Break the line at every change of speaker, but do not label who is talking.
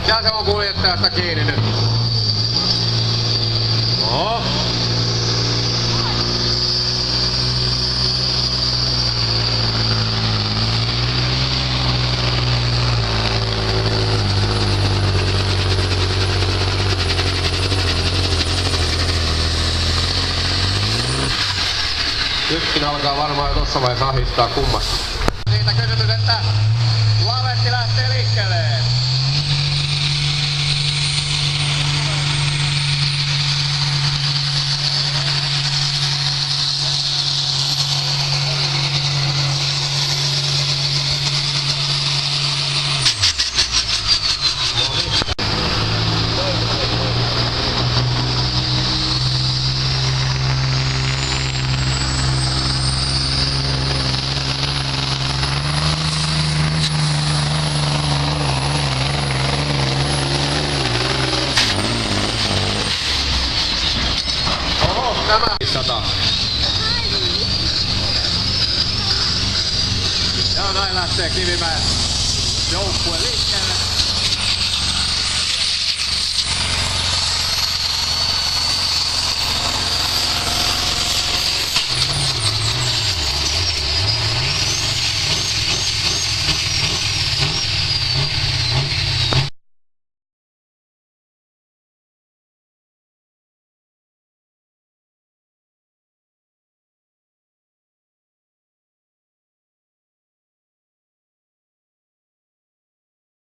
Ja se on kuljettajasta kiinni nyt. No. Nytkin alkaa varmaan jo tossa vaiheessa ahistaa kummasta. Siitä kysymys, että lavetti lähtee liikkeelle. Nämä 100. Ja näin lähtee Kivimäen joukkue liikkeelle.